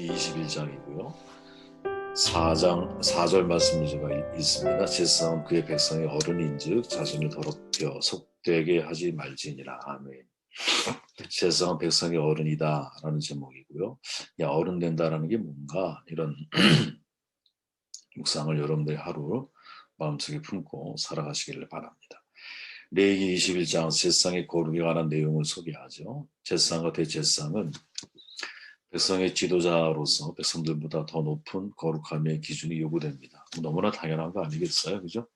레위기 21장이고요. 4절 말씀이 있습니다. 제사장은 그의 백성의 어른인즉 자신을 더럽혀 속되게 하지 말지니라. 아멘. 제사장은 백성의 어른이다 라는 제목이고요. 어른 된다라는 게 뭔가 이런 묵상을 여러분들이 하루 마음속에 품고 살아가시기를 바랍니다. 레위기 21장 제사장의 거룩에 관한 내용을 소개하죠. 제사장과 대제사장은 백성의 지도자로서 백성들보다 더 높은 거룩함의 기준이 요구됩니다. 너무나 당연한 거 아니겠어요? 그죠?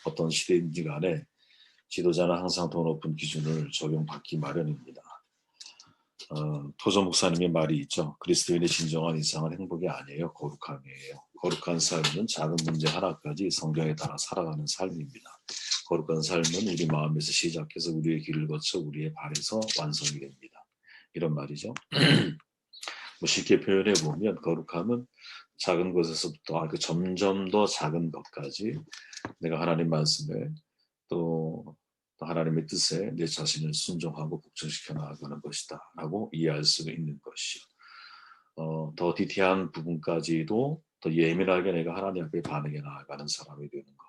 어떤 시대인지 간에 지도자는 항상 더 높은 기준을 적용받기 마련입니다. 토저 목사님의 말이 있죠. 그리스도인의 진정한 이상은 행복이 아니에요. 거룩함이에요. 거룩한 삶은 작은 문제 하나까지 성경에 따라 살아가는 삶입니다. 거룩한 삶은 우리 마음에서 시작해서 우리의 길을 거쳐 우리의 발에서 완성이 됩니다. 이런 말이죠. 쉽게 표현해 보면 거룩함은 작은 것에서부터 점점 더 작은 것까지 내가 하나님 말씀에 또 하나님의 뜻에 내 자신을 순종하고 복종시켜 나아가는 것이다 라고 이해할 수 있는 것이요. 더 디테일한 부분까지도 더 예민하게 내가 하나님 앞에 반응해 나아가는 사람이 되는 것.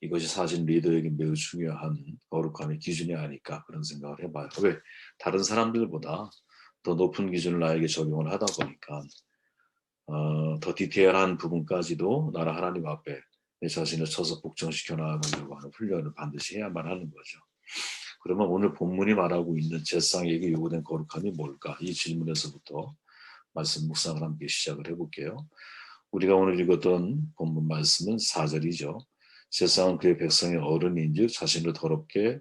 이것이 사실 리더에게 매우 중요한 거룩함의 기준이 아닐까 그런 생각을 해봐요. 왜? 다른 사람들보다 더 높은 기준을 나에게 적용을 하다 보니까 더 디테일한 부분까지도 나는 하나님 앞에 내 자신을 쳐서 복종시켜 나가려고 하는 훈련을 반드시 해야만 하는 거죠. 그러면 오늘 본문이 말하고 있는 제사장에게 요구된 거룩함이 뭘까? 이 질문에서부터 말씀 묵상을 함께 시작을 해볼게요. 우리가 오늘 읽었던 본문 말씀은 4절이죠. 제사장은 그의 백성의 어른인즉 자신을 더럽게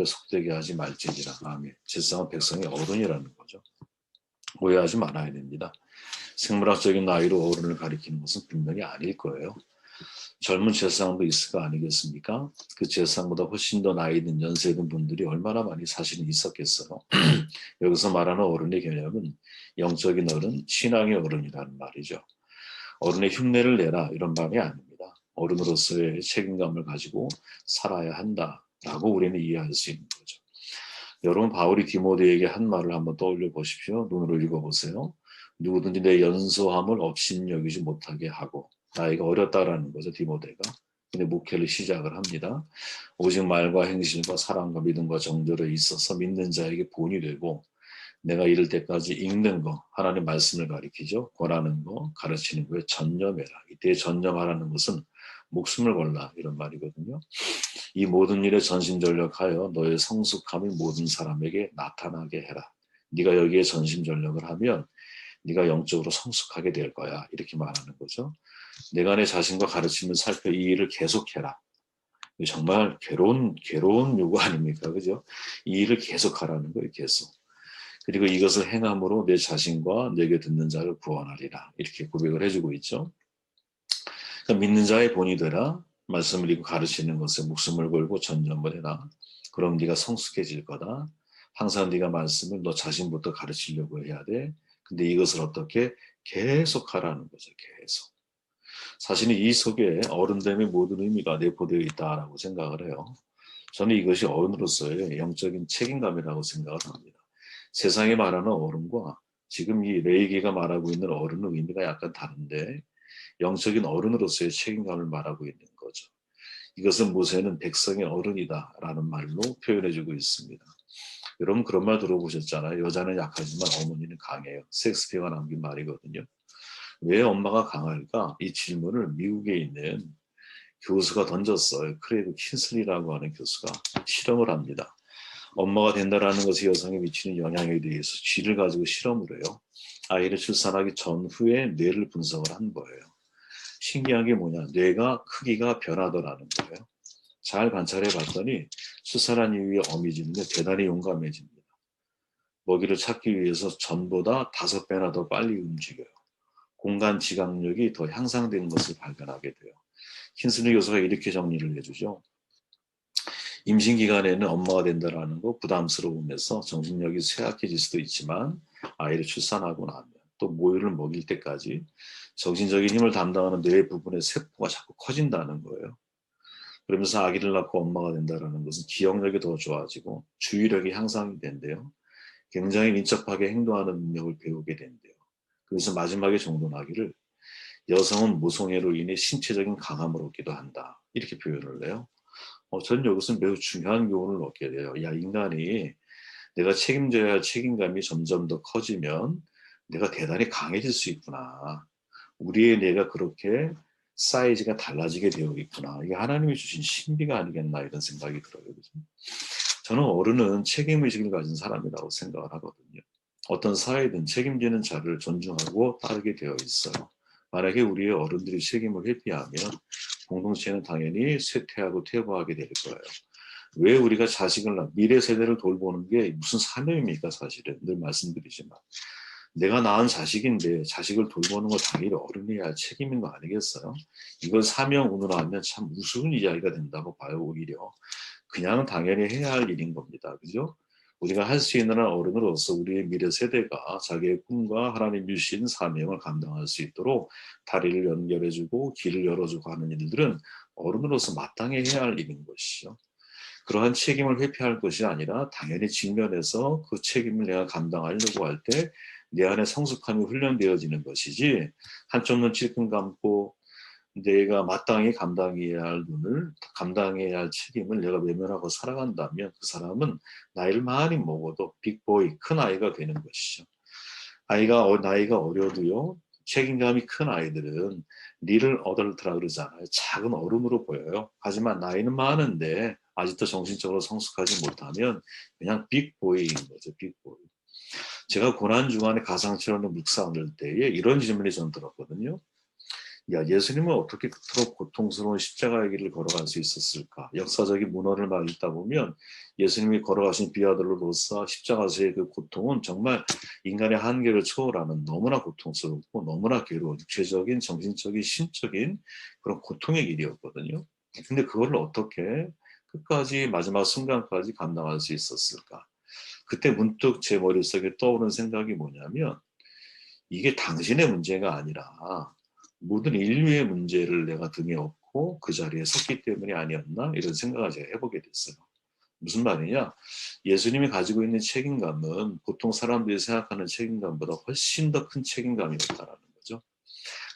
속되게 하지 말지니라. 아멘. 제사장은 백성의 어른이라는 거죠. 오해하지 말아야 됩니다. 생물학적인 나이로 어른을 가리키는 것은 분명히 아닐 거예요. 젊은 제사장도 있을 거 아니겠습니까? 그 제사장보다 훨씬 더 나이 든 연세 든 분들이 얼마나 많이 사실은 있었겠어요. 여기서 말하는 어른의 개념은 영적인 어른, 신앙의 어른이라는 말이죠. 어른의 흉내를 내라 이런 말이 아닙니다. 어른으로서의 책임감을 가지고 살아야 한다라고 우리는 이해할 수 있는 거죠. 여러분 바울이 디모데에게 한 말을 한번 떠올려 보십시오. 눈으로 읽어보세요. 누구든지 내 연소함을 업신여기지 못하게 하고 나이가 어렸다라는 거죠. 디모데가. 근데 목회를 시작을 합니다. 오직 말과 행실과 사랑과 믿음과 정절에 있어서 믿는 자에게 본이 되고 내가 이를 때까지 읽는 거 하나님 말씀을 가리키죠. 권하는 거 가르치는 거에 전념해라. 이때 전념하라는 것은 목숨을 걸라 이런 말이거든요. 이 모든 일에 전심전력하여 너의 성숙함을 모든 사람에게 나타나게 해라. 네가 여기에 전심전력을 하면 네가 영적으로 성숙하게 될 거야. 이렇게 말하는 거죠. 내가 내 자신과 가르침을 살펴 이 일을 계속해라. 정말 괴로운 요구 아닙니까? 그죠? 이 일을 계속하라는 거예요. 계속. 그리고 이것을 행함으로 내 자신과 내게 듣는 자를 구원하리라. 이렇게 고백을 해주고 있죠. 그러니까 믿는 자의 본이 되라. 말씀을 읽고 가르치는 것에 목숨을 걸고 전념을 해라. 그럼 네가 성숙해질 거다. 항상 네가 말씀을 너 자신부터 가르치려고 해야 돼. 근데 이것을 어떻게 계속 하라는 거죠. 계속. 사실은 이 속에 어른됨의 모든 의미가 내포되어 있다라고 생각을 해요. 저는 이것이 어른으로서의 영적인 책임감이라고 생각을 합니다. 세상에 말하는 어른과 지금 이 레이기가 말하고 있는 어른의 의미가 약간 다른데 영적인 어른으로서의 책임감을 말하고 있는 거죠. 이것은 모세는 백성의 어른이다라는 말로 표현해주고 있습니다. 여러분 그런 말 들어보셨잖아요. 여자는 약하지만 어머니는 강해요. 셰익스피어가 남긴 말이거든요. 왜 엄마가 강할까? 이 질문을 미국에 있는 교수가 던졌어요. 크레이그 킨슬리라고 하는 교수가 실험을 합니다. 엄마가 된다라는 것이 여성에 미치는 영향에 대해서 쥐를 가지고 실험을 해요. 아이를 출산하기 전후에 뇌를 분석을 한 거예요. 신기한 게 뭐냐? 뇌가 크기가 변하더라는 거예요. 잘 관찰해 봤더니 출산한 이후에 어미지는데 대단히 용감해집니다. 먹이를 찾기 위해서 전보다 5배나 더 빨리 움직여요. 공간 지각력이 더 향상되는 것을 발견하게 돼요. 킨슬리 교수가 이렇게 정리를 해주죠. 임신 기간에는 엄마가 된다라는 거 부담스러움에서 정신력이 쇠약해질 수도 있지만 아이를 출산하고 나면 또 모유를 먹일 때까지 정신적인 힘을 담당하는 뇌 부분의 세포가 자꾸 커진다는 거예요. 그러면서 아기를 낳고 엄마가 된다는 것은 기억력이 더 좋아지고 주의력이 향상이 된대요. 굉장히 민첩하게 행동하는 능력을 배우게 된대요. 그래서 마지막에 정돈하기를 여성은 모성애로 인해 신체적인 강함을 얻기도 한다. 이렇게 표현을 해요. 저는 여기서 매우 중요한 교훈을 얻게 돼요. 야, 인간이 내가 책임져야 할 책임감이 점점 더 커지면 내가 대단히 강해질 수 있구나. 우리의 뇌가 그렇게 사이즈가 달라지게 되어 있구나. 이게 하나님이 주신 신비가 아니겠나 이런 생각이 들어요. 그죠? 저는 어른은 책임의식을 가진 사람이라고 생각을 하거든요. 어떤 사회든 책임지는 자를 존중하고 따르게 되어 있어요. 만약에 우리의 어른들이 책임을 회피하면 공동체는 당연히 쇠퇴하고 퇴보하게 될 거예요. 왜 우리가 자식을 미래 세대를 돌보는 게 무슨 사명입니까? 사실은 늘 말씀드리지만 내가 낳은 자식인데 자식을 돌보는 걸 당연히 어른이 해야 할 책임인 거 아니겠어요? 이걸 사명운으로 하면 참 우스운 이야기가 된다고 봐요. 오히려 그냥 당연히 해야 할 일인 겁니다. 그죠? 우리가 할 수 있는 한 어른으로서 우리의 미래 세대가 자기의 꿈과 하나님 주신 사명을 감당할 수 있도록 다리를 연결해주고 길을 열어주고 하는 일들은 어른으로서 마땅히 해야 할 일인 것이죠. 그러한 책임을 회피할 것이 아니라 당연히 직면해서 그 책임을 내가 감당하려고 할 때 내 안에 성숙함이 훈련되어지는 것이지 한쪽 눈 찔끔 감고 내가 마땅히 감당해야 할 책임을 내가 외면하고 살아간다면 그 사람은 나이를 많이 먹어도 빅보이, 큰 아이가 되는 것이죠. 나이가 어려도요. 책임감이 큰 아이들은 리를 어덜트라 그러잖아요. 작은 어른으로 보여요. 하지만 나이는 많은데 아직도 정신적으로 성숙하지 못하면 그냥 빅보이인 거죠. 빅보이. 제가 고난주간에 가상치료는 묵상할 때에 이런 질문이 전 들었거든요. 야, 예수님은 어떻게 그토록 고통스러운 십자가의 길을 걸어갈 수 있었을까? 역사적인 문헌을 막 읽다 보면 예수님이 걸어가신 비아들로로서 십자가에서의 그 고통은 정말 인간의 한계를 초월하는 너무나 고통스럽고 너무나 괴로운 육체적인, 정신적인, 심적인 그런 고통의 길이었거든요. 근데 그걸 어떻게 끝까지 마지막 순간까지 감당할 수 있었을까? 그때 문득 제 머릿속에 떠오른 생각이 뭐냐면 이게 당신의 문제가 아니라 모든 인류의 문제를 내가 등에 업고 그 자리에 섰기 때문이 아니었나 이런 생각을 제가 해보게 됐어요. 무슨 말이냐? 예수님이 가지고 있는 책임감은 보통 사람들이 생각하는 책임감보다 훨씬 더 큰 책임감이었다라는 거죠.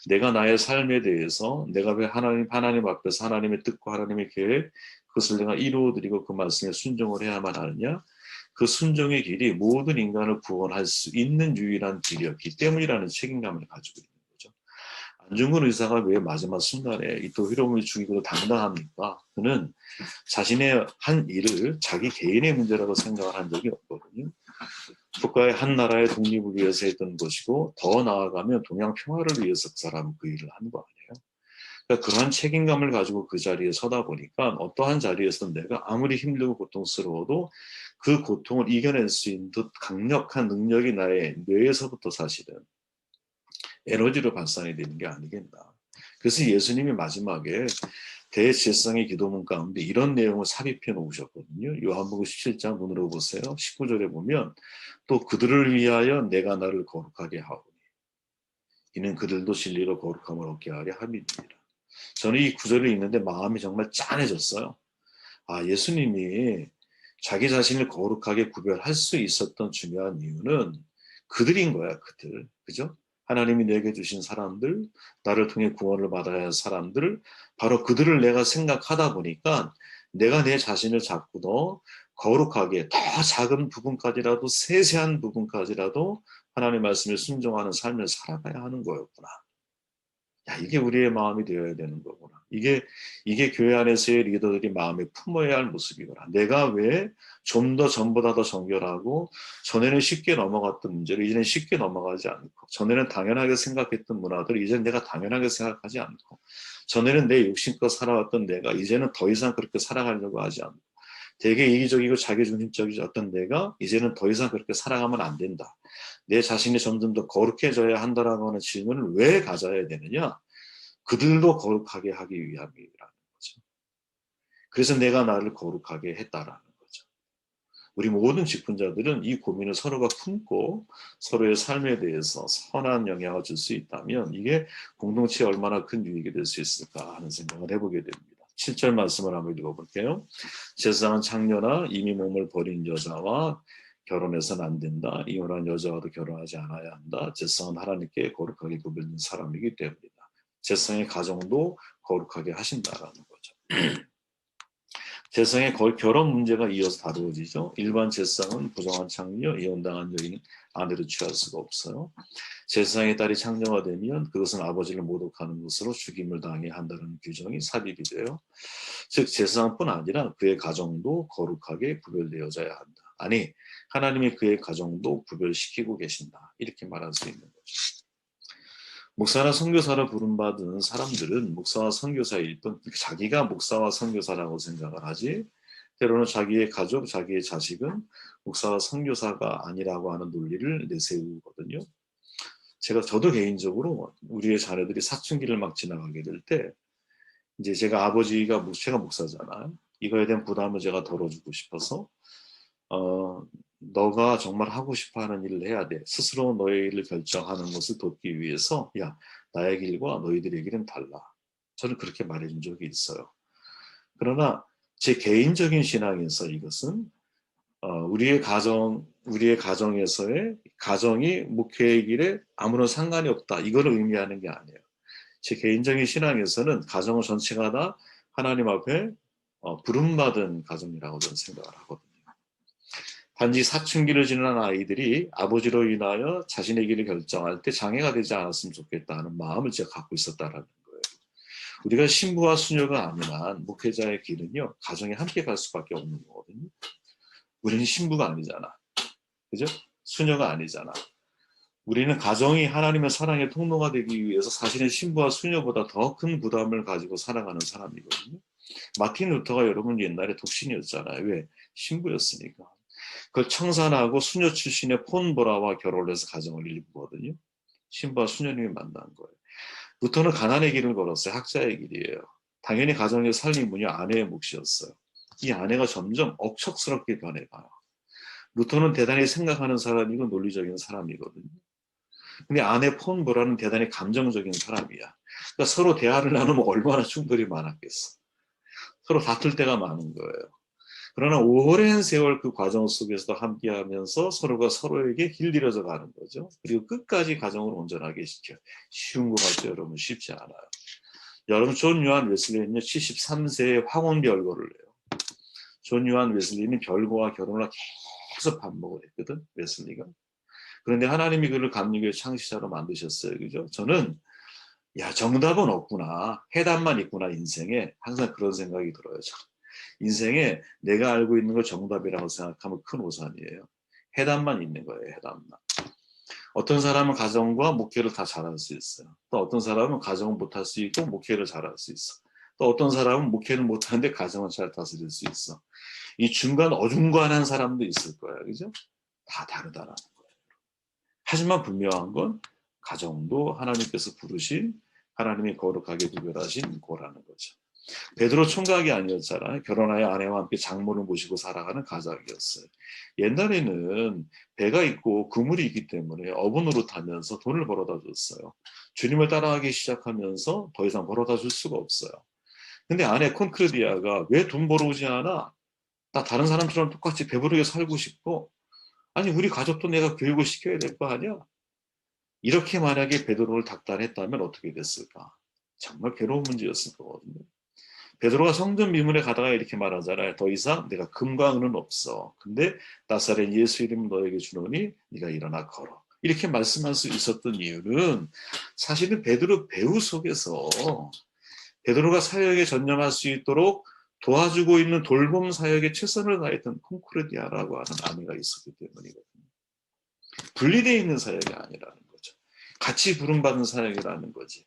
내가 나의 삶에 대해서 내가 왜 하나님 앞에서 하나님의 뜻과 하나님의 계획 그것을 내가 이루어드리고 그 말씀에 순종을 해야만 하느냐? 그 순종의 길이 모든 인간을 구원할 수 있는 유일한 길이었기 때문이라는 책임감을 가지고 있는 거죠. 안중근 의사가 왜 마지막 순간에 이토 히로부미 죽이고 당당합니까? 그는 자신의 한 일을 자기 개인의 문제라고 생각을 한 적이 없거든요. 국가의 한 나라의 독립을 위해서 했던 것이고 더 나아가면 동양 평화를 위해서 그 사람은 그 일을 한 거 아니에요. 그러니까 그러한 책임감을 가지고 그 자리에 서다 보니까 어떠한 자리에서 내가 아무리 힘들고 고통스러워도 그 고통을 이겨낼 수 있는 강력한 능력이 나의 뇌에서부터 사실은 에너지로 발산이 되는 게 아니겠나. 그래서 예수님이 마지막에 대제사장의 기도문 가운데 이런 내용을 삽입해 놓으셨거든요. 요한복음 17장 눈으로 보세요. 19절에 보면 또 그들을 위하여 내가 나를 거룩하게 하오니 이는 그들도 진리로 거룩함을 얻게 하려 함이니라. 저는 이 구절을 읽는데 마음이 정말 짠해졌어요. 아, 예수님이 자기 자신을 거룩하게 구별할 수 있었던 중요한 이유는 그들인 거야, 그들. 그죠? 하나님이 내게 주신 사람들, 나를 통해 구원을 받아야 할 사람들, 바로 그들을 내가 생각하다 보니까 내가 내 자신을 자꾸 더 거룩하게, 더 작은 부분까지라도, 세세한 부분까지라도 하나님의 말씀에 순종하는 삶을 살아가야 하는 거였구나. 야, 이게 우리의 마음이 되어야 되는 거구나. 이게 교회 안에서의 리더들이 마음에 품어야 할 모습이구나. 내가 왜 좀 더 전보다 더 정결하고 전에는 쉽게 넘어갔던 문제를 이제는 쉽게 넘어가지 않고 전에는 당연하게 생각했던 문화들을 이제는 내가 당연하게 생각하지 않고 전에는 내 욕심껏 살아왔던 내가 이제는 더 이상 그렇게 살아가려고 하지 않고 되게 이기적이고 자기중심적이었던 내가 이제는 더 이상 그렇게 살아가면 안 된다. 내 자신이 점점 더 거룩해져야 한다라고 하는 질문을 왜 가져야 되느냐? 그들도 거룩하게 하기 위함이라는 거죠. 그래서 내가 나를 거룩하게 했다라는 거죠. 우리 모든 직분자들은 이 고민을 서로가 품고 서로의 삶에 대해서 선한 영향을 줄 수 있다면 이게 공동체에 얼마나 큰 유익이 될 수 있을까 하는 생각을 해보게 됩니다. 7절 말씀을 한번 읽어볼게요. 제사장은 창녀나 이미 몸을 버린 여자와 결혼해서는 안 된다. 이혼한 여자와도 결혼하지 않아야 한다. 제사장은 하나님께 거룩하게 구별된 사람이기 때문이다. 제사장의 가정도 거룩하게 하신다라는 거죠. 제사장의 결혼 문제가 이어서 다루어지죠. 일반 제사장은 부정한 창녀, 이혼당한 여인 아내로 취할 수가 없어요. 제사장의 딸이 창녀가 되면 그것은 아버지를 모독하는 것으로 죽임을 당해야 한다는 규정이 삽입이 돼요. 즉 제사장뿐 아니라 그의 가정도 거룩하게 구별되어져야 한다. 아니 하나님이 그의 가정도 구별시키고 계신다. 이렇게 말할 수 있는 거죠. 목사나 선교사로 부름받은 사람들은 목사와 선교사일 뿐 자기가 목사와 선교사라고 생각을 하지 때로는 자기의 가족, 자기의 자식은 목사와 선교사가 아니라고 하는 논리를 내세우거든요. 저도 개인적으로 우리의 자녀들이 사춘기를 막 지나가게 될 때 이제 제가 목사잖아요. 이거에 대한 부담을 제가 덜어주고 싶어서 너가 정말 하고 싶어하는 일을 해야 돼. 스스로 너의 일을 결정하는 것을 돕기 위해서 야 나의 길과 너희들의 길은 달라. 저는 그렇게 말해준 적이 있어요. 그러나 제 개인적인 신앙에서 이것은 우리의 가정에서의 가정이 목회의 길에 아무런 상관이 없다. 이거를 의미하는 게 아니에요. 제 개인적인 신앙에서는 가정은 전체가 다 하나님 앞에 부름받은 가정이라고 저는 생각을 하거든요. 단지 사춘기를 지난 아이들이 아버지로 인하여 자신의 길을 결정할 때 장애가 되지 않았으면 좋겠다는 마음을 제가 갖고 있었다는 거예요. 우리가 신부와 수녀가 아닌 한 목회자의 길은요, 가정에 함께 갈 수밖에 없는 거거든요. 우리는 신부가 아니잖아. 그죠? 수녀가 아니잖아. 우리는 가정이 하나님의 사랑의 통로가 되기 위해서 사실은 신부와 수녀보다 더 큰 부담을 가지고 살아가는 사람이거든요. 마틴 루터가 여러분 옛날에 독신이었잖아요. 왜? 신부였으니까. 그걸 청산하고 수녀 출신의 폰보라와 결혼을 해서 가정을 일구거든요. 신부와 수녀님이 만난 거예요. 루터는 가난의 길을 걸었어요. 학자의 길이에요. 당연히 가정의 살림은요 아내의 몫이었어요. 이 아내가 점점 억척스럽게 변해가요. 루터는 대단히 생각하는 사람이고 논리적인 사람이거든요. 근데 아내 폰보라는 대단히 감정적인 사람이야. 그러니까 서로 대화를 나누면 얼마나 충돌이 많았겠어. 서로 다툴 때가 많은 거예요. 그러나 오랜 세월 그 과정 속에서도 함께하면서 서로가 서로에게 길들여져 가는 거죠. 그리고 끝까지 가정을 온전하게 시켜. 쉬운 것 같죠, 여러분? 쉽지 않아요. 여러분, 존 요한 웨슬리는요, 73세에 황혼별거를 해요. 존 요한 웨슬리는 별거와 결혼을 계속 반복을 했거든, 웨슬리가. 그런데 하나님이 그를 감리교의 창시자로 만드셨어요. 그죠? 저는 정답은 없구나. 해답만 있구나, 인생에. 항상 그런 생각이 들어요. 인생에 내가 알고 있는 걸 정답이라고 생각하면 큰 오산이에요. 해답만 있는 거예요. 해답만. 어떤 사람은 가정과 목회를 다 잘할 수 있어요. 또 어떤 사람은 가정을 못할 수 있고 목회를 잘할 수 있어. 또 어떤 사람은 목회를 못하는데 가정을 잘 다스릴 수 있어. 이 중간 어중간한 사람도 있을 거예요. 그죠? 다 다르다라는 거예요. 하지만 분명한 건 가정도 하나님께서 부르신 하나님이 거룩하게 구별하신 거라는 거죠. 베드로 총각이 아니었잖아요. 결혼하여 아내와 함께 장모를 모시고 살아가는 가장이었어요. 옛날에는 배가 있고 그물이 있기 때문에 어부노릇 하면서 돈을 벌어다 줬어요. 주님을 따라가기 시작하면서 더 이상 벌어다 줄 수가 없어요. 근데 아내 콘크르디아가 왜 돈 벌어오지 않아? 나 다른 사람처럼 똑같이 배부르게 살고 싶고 아니 우리 가족도 내가 교육을 시켜야 될 거 아니야? 이렇게 만약에 베드로를 닥달했다면 어떻게 됐을까? 정말 괴로운 문제였을 거거든요. 베드로가 성전 미문에 가다가 이렇게 말하잖아요. 더 이상 내가 금과 은은 없어. 근데 나사렛 예수 이름 너에게 주노니 네가 일어나 걸어. 이렇게 말씀할 수 있었던 이유는 사실은 베드로 배후 속에서 베드로가 사역에 전념할 수 있도록 도와주고 있는 돌봄 사역에 최선을 다했던 콘크르디아라고 하는 아내가 있었기 때문이거든요. 분리되어 있는 사역이 아니라는 거죠. 같이 부름받은 사역이라는 거지.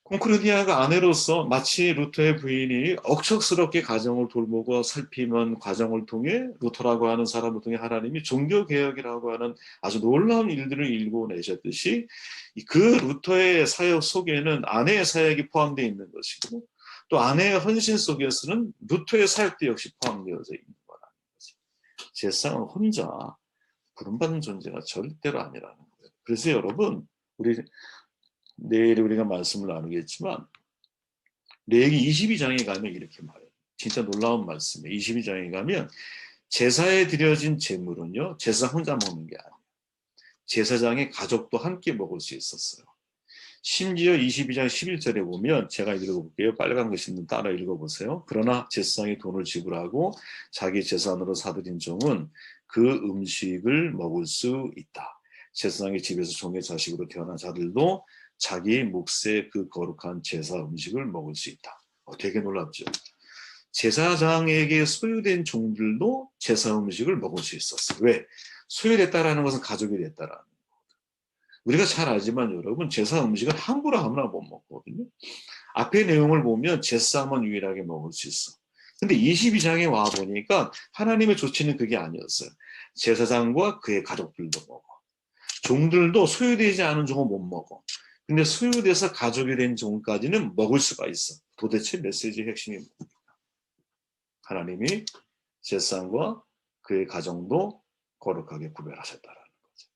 콘크르디아가 아내로서 마치 루터의 부인이 억척스럽게 가정을 돌보고 살피는 과정을 통해 루터라고 하는 사람을 통해 하나님이 종교개혁이라고 하는 아주 놀라운 일들을 일궈내셨듯이 그 루터의 사역 속에는 아내의 사역이 포함되어 있는 것이고 또 아내의 헌신 속에서는 루터의 사역도 역시 포함되어져 있는 거라는 거지. 제사장은 혼자 부름받는 존재가 절대로 아니라는 거예요. 그래서 여러분 내일 우리가 말씀을 나누겠지만 레위기 22장에 가면 이렇게 말해요. 진짜 놀라운 말씀이에요. 22장에 가면 제사에 드려진 제물은요, 제사 혼자 먹는 게 아니에요. 제사장의 가족도 함께 먹을 수 있었어요. 심지어 22장 11절에 보면, 제가 읽어볼게요. 빨간 글씨 있는 따라 읽어보세요. 그러나 제사장이 돈을 지불하고 자기 재산으로 사들인 종은 그 음식을 먹을 수 있다. 제사장의 집에서 종의 자식으로 태어난 자들도 자기 몫의 그 거룩한 제사 음식을 먹을 수 있다. 되게 놀랍죠. 제사장에게 소유된 종들도 제사 음식을 먹을 수 있었어요. 왜? 소유됐다라는 것은 가족이 됐다라는. 우리가 잘 알지만 여러분, 제사 음식은 함부로 아무나 못 먹거든요. 앞의 내용을 보면 제사만 유일하게 먹을 수 있어. 근데 22장에 와 보니까 하나님의 조치는 그게 아니었어요. 제사장과 그의 가족들도 먹어. 종들도 소유되지 않은 종은 못 먹어. 근데 소유돼서 가족이 된 종까지는 먹을 수가 있어. 도대체 메시지의 핵심이 뭡니까? 하나님이 제사장과 그의 가정도 거룩하게 구별하셨다라는 거죠.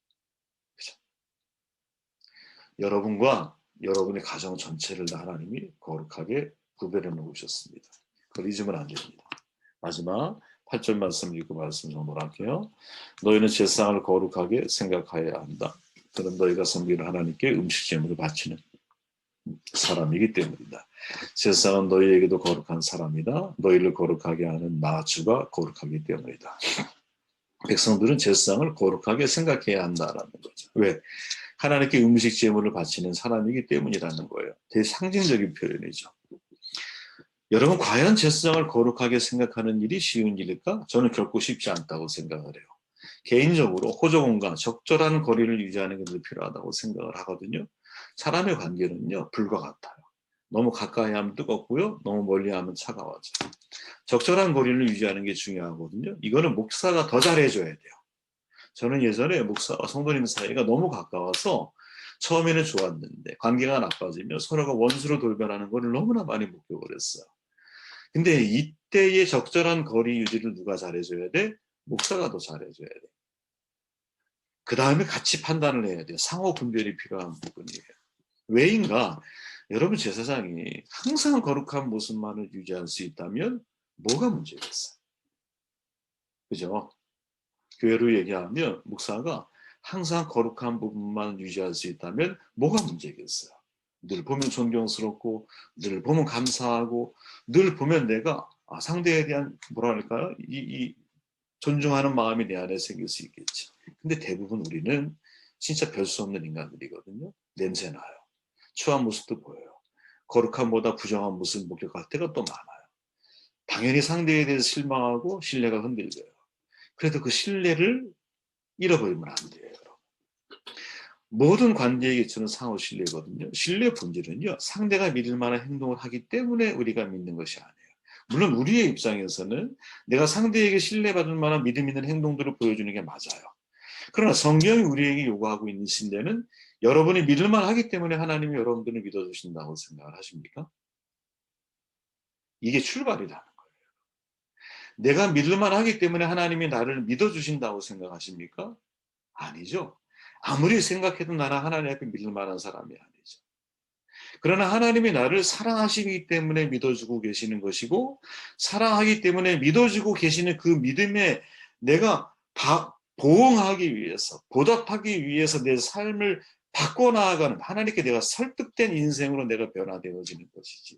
그죠? 여러분과 여러분의 가정 전체를 다 하나님이 거룩하게 구별해 놓으셨습니다. 그걸 잊으면 안 됩니다. 마지막 8절 말씀 읽고 말씀 정독할게요. 너희는 제사장을 거룩하게 생각하여야 한다. 그는 너희가 섬기는 하나님께 음식 제물을 바치는 사람이기 때문이다. 제사장은 너희에게도 거룩한 사람이다. 너희를 거룩하게 하는 나 주가 거룩하기 때문이다. 백성들은 제사장을 거룩하게 생각해야 한다라는 거죠. 왜? 하나님께 음식 제물을 바치는 사람이기 때문이라는 거예요. 되게 상징적인 표현이죠. 여러분, 과연 제사장을 거룩하게 생각하는 일이 쉬운 일일까? 저는 결코 쉽지 않다고 생각을 해요. 개인적으로 호적원과 적절한 거리를 유지하는 게 늘 필요하다고 생각을 하거든요. 사람의 관계는요, 불과 같아요. 너무 가까이 하면 뜨겁고요, 너무 멀리 하면 차가워져요. 적절한 거리를 유지하는 게 중요하거든요. 이거는 목사가 더 잘해줘야 돼요. 저는 예전에 목사와 성도님 사이가 너무 가까워서 처음에는 좋았는데 관계가 나빠지면 서로가 원수로 돌변하는 것을 너무나 많이 목격을 했어요. 근데 이때의 적절한 거리 유지를 누가 잘해줘야 돼? 목사가 더 잘해줘야 돼. 그 다음에 같이 판단을 해야 돼요. 상호 분별이 필요한 부분이에요. 왜인가? 여러분, 제사장이 항상 거룩한 모습만을 유지할 수 있다면 뭐가 문제겠어요? 그죠? 교회로 얘기하면 목사가 항상 거룩한 부분만 유지할 수 있다면 뭐가 문제겠어요? 늘 보면 존경스럽고, 늘 보면 감사하고, 늘 보면 내가 상대에 대한 뭐랄까요? 이 존중하는 마음이 내 안에 생길 수 있겠지. 근데 대부분 우리는 진짜 별 수 없는 인간들이거든요. 냄새 나요. 추한 모습도 보여요. 거룩함보다 부정한 모습을 목격할 때가 또 많아요. 당연히 상대에 대해서 실망하고 신뢰가 흔들려요. 그래도 그 신뢰를 잃어버리면 안 돼요. 모든 관계의 기초는 상호 신뢰거든요. 신뢰의 본질은요, 상대가 믿을 만한 행동을 하기 때문에 우리가 믿는 것이 아니에요. 물론 우리의 입장에서는 내가 상대에게 신뢰받을 만한 믿음 있는 행동들을 보여주는 게 맞아요. 그러나 성경이 우리에게 요구하고 있는 신뢰는 여러분이 믿을만 하기 때문에 하나님이 여러분들을 믿어주신다고 생각을 하십니까? 이게 출발이라는 거예요. 내가 믿을만 하기 때문에 하나님이 나를 믿어주신다고 생각하십니까? 아니죠. 아무리 생각해도 나는 하나님 앞에 믿을 만한 사람이 아니죠. 그러나 하나님이 나를 사랑하시기 때문에 믿어주고 계시는 것이고, 사랑하기 때문에 믿어주고 계시는 그 믿음에 내가 보응하기 위해서, 보답하기 위해서 내 삶을 바꿔나가는, 하나님께 내가 설득된 인생으로 내가 변화되어지는 것이지,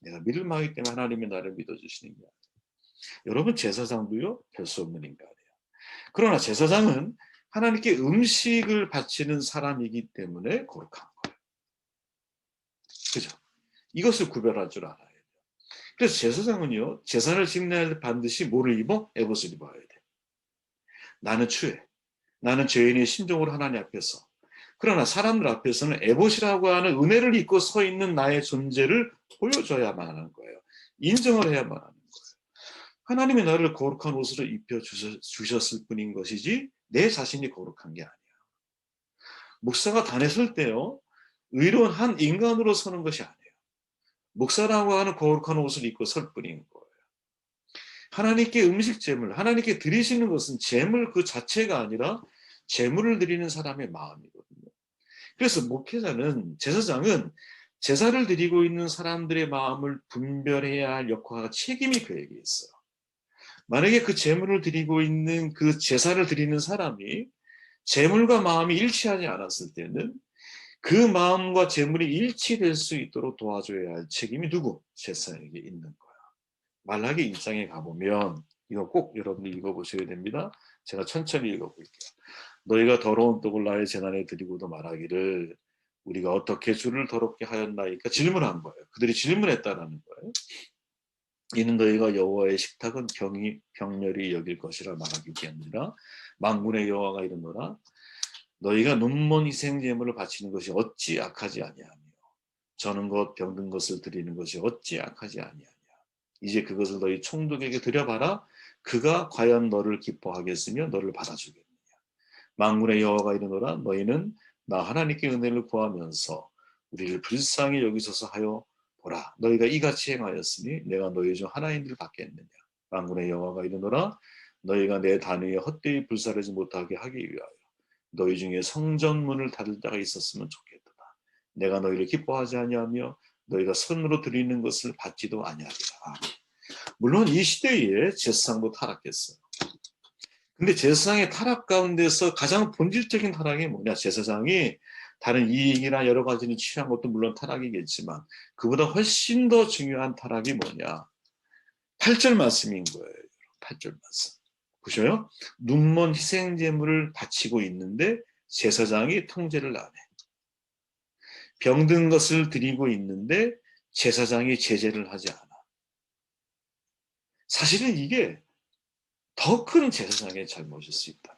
내가 믿을 만하기 때문에 하나님이 나를 믿어주시는 게 아니에요. 여러분, 제사장도요, 별 수 없는 인간이에요. 그러나 제사장은 하나님께 음식을 바치는 사람이기 때문에 거룩한 거예요. 그죠? 이것을 구별할 줄 알아야 돼요. 그래서 제사장은요, 제사를 지낼 때 반드시 뭐를 입어? 에봇을 입어야 돼. 나는 추해. 나는 죄인의 심정으로 하나님 앞에서. 그러나 사람들 앞에서는 에봇이라고 하는 은혜를 입고 서 있는 나의 존재를 보여줘야만 하는 거예요. 인정을 해야만 하는 거예요. 하나님이 나를 거룩한 옷으로 입혀주셨을 뿐인 것이지 내 자신이 거룩한 게 아니야. 목사가 단에 설 때요, 의로운 한 인간으로 서는 것이 아니에요. 목사라고 하는 거룩한 옷을 입고 설 뿐인 거예요. 하나님께 음식 제물, 하나님께 드리시는 것은 제물 그 자체가 아니라 제물을 드리는 사람의 마음이거든요. 그래서 목회자는, 제사장은 제사를 드리고 있는 사람들의 마음을 분별해야 할 역할과 책임이 그에게 있어요. 만약에 그 제물을 드리고 있는 그 제사를 드리는 사람이 제물과 마음이 일치하지 않았을 때는 그 마음과 제물이 일치될 수 있도록 도와줘야 할 책임이 누구? 제사장에게 있는 거야. 말라기 1장에 가보면 이거 꼭 여러분들 읽어보셔야 됩니다. 제가 천천히 읽어볼게요. 너희가 더러운 떡을 나의 제단에 드리고도 말하기를 우리가 어떻게 주를 더럽게 하였나이까 질문한 거예요. 그들이 질문했다라는 거예요. 이는 너희가 여호와의 식탁은 병렬히 여길 것이라 말하기 때문이라. 만군의 여호와가 이르노라 너희가 눈먼 희생 제물을 바치는 것이 어찌 악하지 아니하며 저는 것 병든 것을 드리는 것이 어찌 악하지 아니하냐. 이제 그것을 너희 총독에게 드려봐라. 그가 과연 너를 기뻐하겠으며 너를 받아주겠느냐. 만군의 여호와가 이르노라 너희는 나 하나님께 은혜를 구하면서 우리를 불쌍히 여기소서 하여 보라. 너희가 이같이 행하였으니 내가 너희 중 하나인들 받겠느냐. 만군의 여호와가 이르노라 너희가 내 단위에 헛되이 불사르지 못하게 하기 위하여 너희 중에 성전문을 닫을 자가 있었으면 좋겠도다. 내가 너희를 기뻐하지 아니하며 너희가 손으로 드리는 것을 받지도 아니하리라. 물론 이 시대에 제사상도 타락했어요. 근데 제사장의 타락 가운데서 가장 본질적인 타락이 뭐냐? 제사장이 다른 이익이나 여러 가지를 취한 것도 물론 타락이겠지만 그보다 훨씬 더 중요한 타락이 뭐냐? 8절 말씀인 거예요. 8절 말씀. 보셔요? 눈먼 희생제물을 바치고 있는데 제사장이 통제를 안 해. 병든 것을 드리고 있는데 제사장이 제재를 하지 않아. 사실은 이게 더 큰 제사장의 잘못일 수 있다.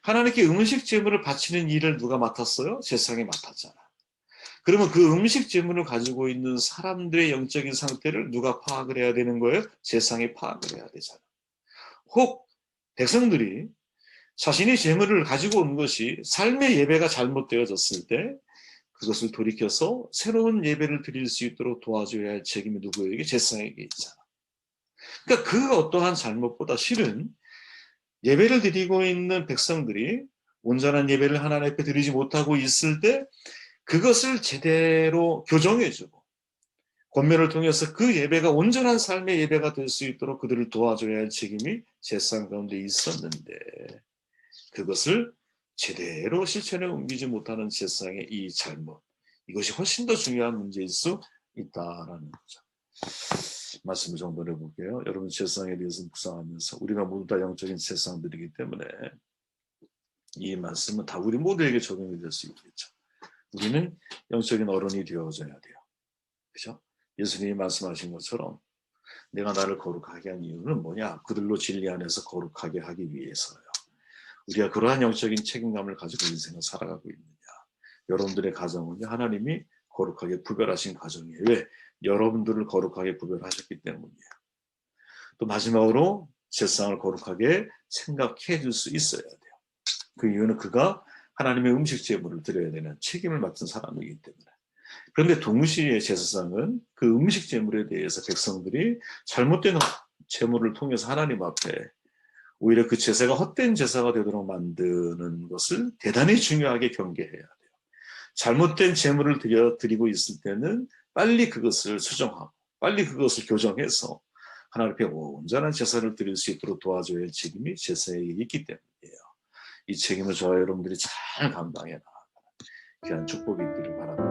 하나님께 음식 제물을 바치는 일을 누가 맡았어요? 제사장이 맡았잖아. 그러면 그 음식 제물을 가지고 있는 사람들의 영적인 상태를 누가 파악을 해야 되는 거예요? 제사장이 파악을 해야 되잖아. 혹 백성들이 자신이 제물을 가지고 온 것이 삶의 예배가 잘못되어졌을 때 그것을 돌이켜서 새로운 예배를 드릴 수 있도록 도와줘야 할 책임이 누구에게? 제사장에게 있잖아. 그러니까 그 어떠한 잘못보다 실은 예배를 드리고 있는 백성들이 온전한 예배를 하나님 앞에 드리지 못하고 있을 때 그것을 제대로 교정해주고 권면을 통해서 그 예배가 온전한 삶의 예배가 될 수 있도록 그들을 도와줘야 할 책임이 제사장 가운데 있었는데 그것을 제대로 실천에 옮기지 못하는 제사장의 이 잘못, 이것이 훨씬 더 중요한 문제일 수 있다라는 거죠. 말씀을 정돈해 볼게요. 여러분 제사장에 대해서 묵상하면서 우리가 모두 다 영적인 제사장들이기 때문에 이 말씀은 다 우리 모두에게 적용이 될 수 있겠죠. 우리는 영적인 어른이 되어져야 돼요. 그렇죠? 예수님이 말씀하신 것처럼 내가 나를 거룩하게 한 이유는 뭐냐? 그들로 진리 안에서 거룩하게 하기 위해서요. 우리가 그러한 영적인 책임감을 가지고 인생을 살아가고 있느냐? 여러분들의 가정은요, 하나님이 거룩하게 구별하신 가정이에요. 왜? 여러분들을 거룩하게 구별하셨기 때문이에요. 또 마지막으로 제사장을 거룩하게 생각해 줄 수 있어야 돼요. 그 이유는 그가 하나님의 음식 제물을 드려야 되는 책임을 맡은 사람이기 때문에. 그런데 동시에 제사장은 그 음식 제물에 대해서 백성들이 잘못된 제물을 통해서 하나님 앞에 오히려 그 제사가 헛된 제사가 되도록 만드는 것을 대단히 중요하게 경계해야 돼요. 잘못된 제물을 드리고 있을 때는 빨리 그것을 수정하고 빨리 그것을 교정해서 하나님 앞에 온전한 제사를 드릴 수 있도록 도와줘야 할 책임이 제사에게 있기 때문이에요. 이 책임을 저와 여러분들이 잘 감당해 나가는 귀한 축복이 있기를 바랍니다.